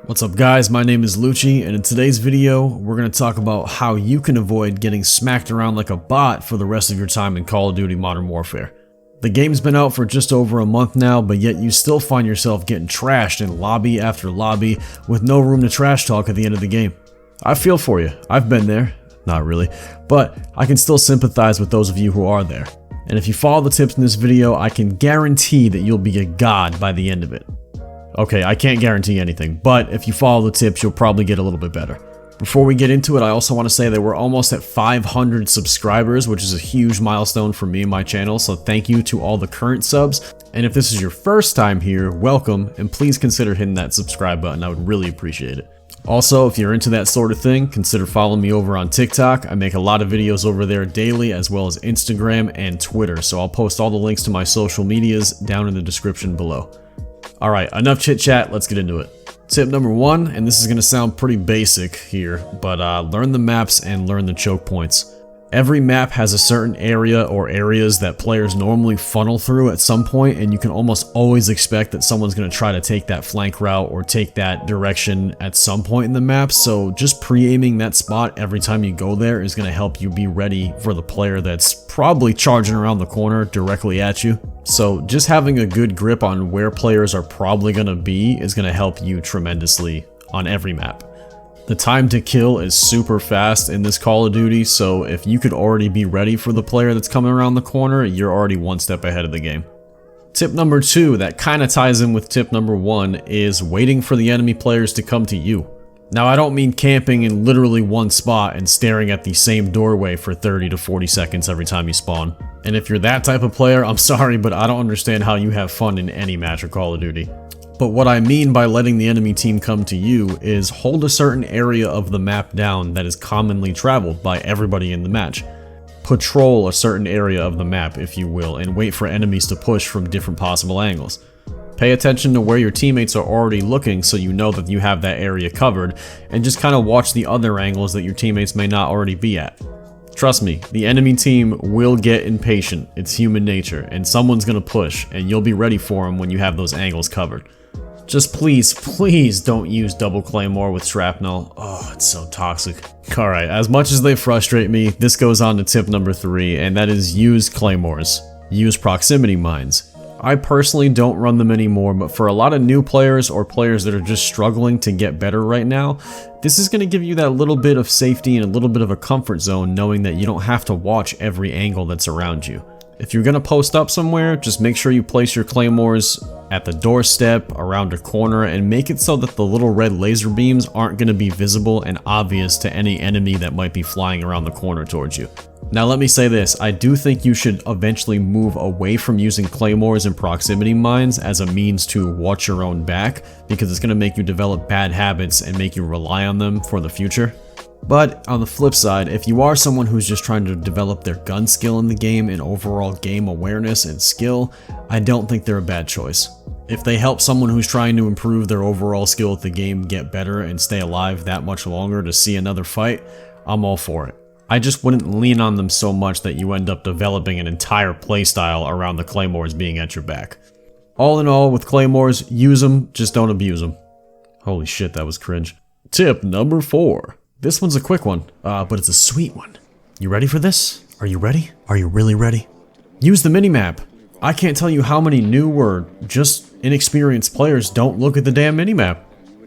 What's up guys, my name is Lucci, and in today's video, we're going to talk about how you can avoid getting smacked around like a bot for the rest of your time in Call of Duty Modern Warfare. The game's been out for just over a month now, but yet you still find yourself getting trashed in lobby after lobby with no room to trash talk at the end of the game. I feel for you, I've been there, not really, but I can still sympathize with those of you who are there. And if you follow the tips in this video, I can guarantee that you'll be a god by the end of it. Okay, I can't guarantee anything, but if you follow the tips, you'll probably get a little bit better. Before we get into it, I also want to say that we're almost at 500 subscribers, which is a huge milestone for me and my channel, so thank you to all the current subs. And if this is your first time here, welcome, and please consider hitting that subscribe button, I would really appreciate it. Also, if you're into that sort of thing, consider following me over on TikTok. I make a lot of videos over there daily, as well as Instagram and Twitter, so I'll post all the links to my social medias down in the description below. Alright, enough chit chat, let's get into it. Tip number one, and this is going to sound pretty basic here, but learn the maps and learn the choke points. Every map has a certain area or areas that players normally funnel through at some point, and you can almost always expect that someone's going to try to take that flank route or take that direction at some point in the map, so just pre-aiming that spot every time you go there is going to help you be ready for the player that's probably charging around the corner directly at you. So just having a good grip on where players are probably going to be is going to help you tremendously on every map. The time to kill is super fast in this Call of Duty, so if you could already be ready for the player that's coming around the corner, you're already one step ahead of the game. Tip number two, that kind of ties in with tip number one, is waiting for the enemy players to come to you. Now, I don't mean camping in literally one spot and staring at the same doorway for 30 to 40 seconds every time you spawn. And if you're that type of player, I'm sorry, but I don't understand how you have fun in any match of Call of Duty. But what I mean by letting the enemy team come to you is hold a certain area of the map down that is commonly traveled by everybody in the match. Patrol a certain area of the map, if you will, and wait for enemies to push from different possible angles. Pay attention to where your teammates are already looking so you know that you have that area covered, and just kind of watch the other angles that your teammates may not already be at. Trust me, the enemy team will get impatient, it's human nature, and someone's gonna push, and you'll be ready for them when you have those angles covered. Just please don't use double Claymore with shrapnel. Oh, it's so toxic. Alright, as much as they frustrate me, this goes on to tip number three, and that is use Claymores. Use proximity mines. I personally don't run them anymore, but for a lot of new players or players that are just struggling to get better right now, this is going to give you that little bit of safety and a little bit of a comfort zone knowing that you don't have to watch every angle that's around you. If you're going to post up somewhere, just make sure you place your Claymores at the doorstep, around a corner, and make it so that the little red laser beams aren't going to be visible and obvious to any enemy that might be flying around the corner towards you. Now let me say this, I do think you should eventually move away from using Claymores and proximity mines as a means to watch your own back, because it's going to make you develop bad habits and make you rely on them for the future. But on the flip side, if you are someone who's just trying to develop their gun skill in the game and overall game awareness and skill, I don't think they're a bad choice. If they help someone who's trying to improve their overall skill at the game get better and stay alive that much longer to see another fight, I'm all for it. I just wouldn't lean on them so much that you end up developing an entire playstyle around the Claymores being at your back. All in all, with Claymores, use them, just don't abuse them. Holy shit, that was cringe. Tip number four. This one's a quick one, but it's a sweet one. You ready for this? Are you ready? Are you really ready? Use the minimap. I can't tell you how many new or just inexperienced players don't look at the damn minimap.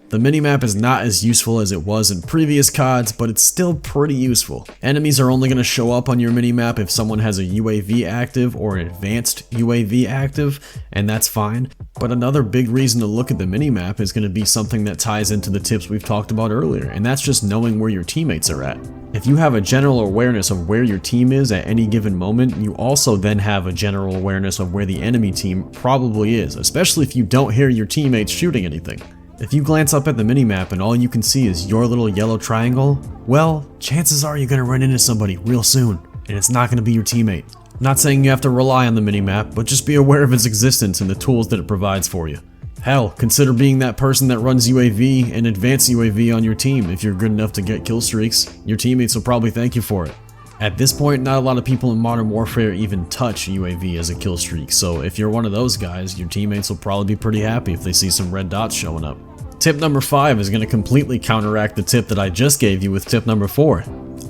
The minimap is not as useful as it was in previous CODs, but it's still pretty useful. Enemies are only going to show up on your minimap if someone has a UAV active or an advanced UAV active, and that's fine. But another big reason to look at the minimap is going to be something that ties into the tips we've talked about earlier, and that's just knowing where your teammates are at. If you have a general awareness of where your team is at any given moment, you also then have a general awareness of where the enemy team probably is, especially if you don't hear your teammates shooting anything. If you glance up at the minimap and all you can see is your little yellow triangle, well, chances are you're going to run into somebody real soon, and it's not going to be your teammate. I'm not saying you have to rely on the minimap, but just be aware of its existence and the tools that it provides for you. Hell, consider being that person that runs UAV and advanced UAV on your team. If you're good enough to get kill streaks, your teammates will probably thank you for it. At this point, not a lot of people in Modern Warfare even touch UAV as a kill streak, so if you're one of those guys, your teammates will probably be pretty happy if they see some red dots showing up. Tip number 5 is going to completely counteract the tip that I just gave you with tip number 4.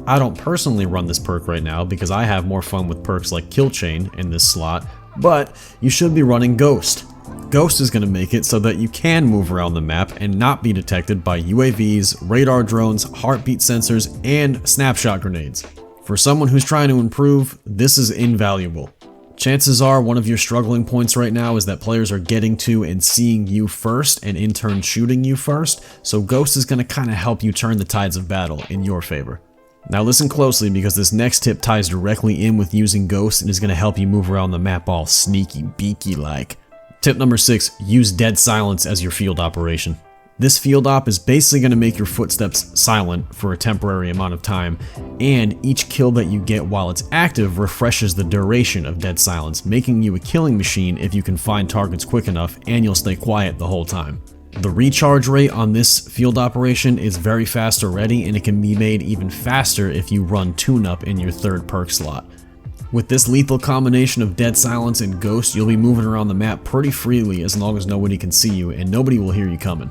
I don't personally run this perk right now because I have more fun with perks like Kill Chain in this slot, but you should be running Ghost. Ghost is going to make it so that you can move around the map and not be detected by UAVs, radar drones, heartbeat sensors, and snapshot grenades. For someone who's trying to improve, this is invaluable. Chances are one of your struggling points right now is that players are getting to and seeing you first and in turn shooting you first, so Ghost is going to kind of help you turn the tides of battle in your favor. Now listen closely because this next tip ties directly in with using Ghost and is going to help you move around the map all sneaky beaky like. Tip number 6, use dead silence as your field operation. This field op is basically going to make your footsteps silent for a temporary amount of time, and each kill that you get while it's active refreshes the duration of dead silence, making you a killing machine if you can find targets quick enough, and you'll stay quiet the whole time. The recharge rate on this field operation is very fast already, and it can be made even faster if you run tune-up in your third perk slot. With this lethal combination of dead silence and Ghost, you'll be moving around the map pretty freely as long as nobody can see you and nobody will hear you coming.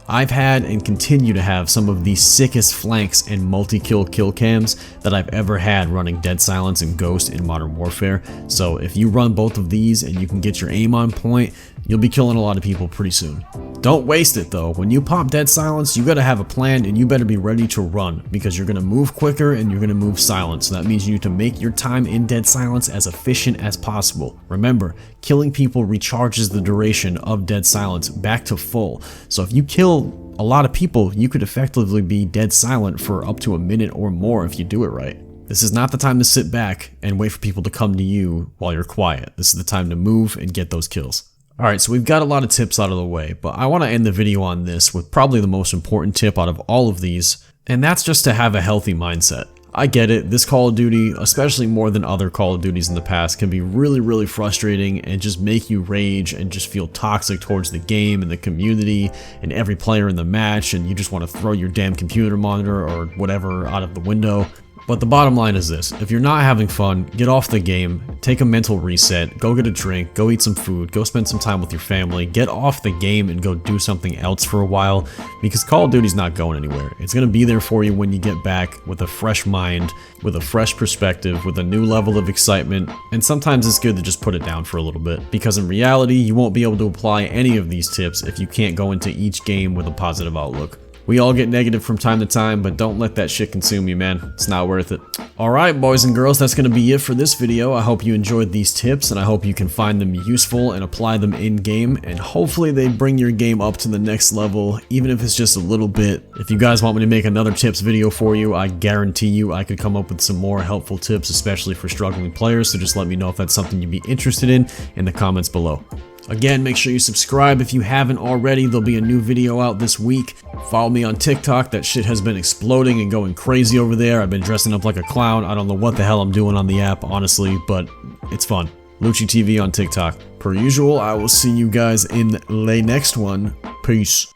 I've had and continue to have some of the sickest flanks and multi-kill kill cams that I've ever had running Dead Silence and Ghost in Modern Warfare, so if you run both of these and you can get your aim on point, you'll be killing a lot of people pretty soon. Don't waste it though. When you pop Dead Silence, you gotta have a plan and you better be ready to run because you're gonna move quicker and you're gonna move silent, so that means you need to make your time in Dead Silence as efficient as possible. Remember, killing people recharges the duration of Dead Silence back to full, so if you kill a lot of people, you could effectively be dead silent for up to a minute or more if you do it right. This is not the time to sit back and wait for people to come to you while you're quiet. This is the time to move and get those kills. Alright, so we've got a lot of tips out of the way, but I want to end the video on this with probably the most important tip out of all of these, and that's just to have a healthy mindset. I get it, this Call of Duty, especially more than other Call of Duties in the past, can be really frustrating and just make you rage and just feel toxic towards the game and the community and every player in the match, and you just want to throw your damn computer monitor or whatever out of the window. But the bottom line is this: if you're not having fun, get off the game, take a mental reset, go get a drink, go eat some food, go spend some time with your family, get off the game and go do something else for a while, because Call of Duty's not going anywhere. It's going to be there for you when you get back with a fresh mind, with a fresh perspective, with a new level of excitement, and sometimes it's good to just put it down for a little bit, because in reality, you won't be able to apply any of these tips if you can't go into each game with a positive outlook. We all get negative from time to time, but don't let that shit consume you, man. It's not worth it. Alright, boys and girls, that's going to be it for this video. I hope you enjoyed these tips, and I hope you can find them useful and apply them in-game, and hopefully they bring your game up to the next level, even if it's just a little bit. If you guys want me to make another tips video for you, I guarantee you I could come up with some more helpful tips, especially for struggling players, so just let me know if that's something you'd be interested in the comments below. Again, make sure you subscribe if you haven't already. There'll be a new video out this week. Follow me on TikTok. That shit has been exploding and going crazy over there. I've been dressing up like a clown. I don't know what the hell I'm doing on the app, honestly, but it's fun. Lucci TV on TikTok. Per usual, I will see you guys in the next one. Peace.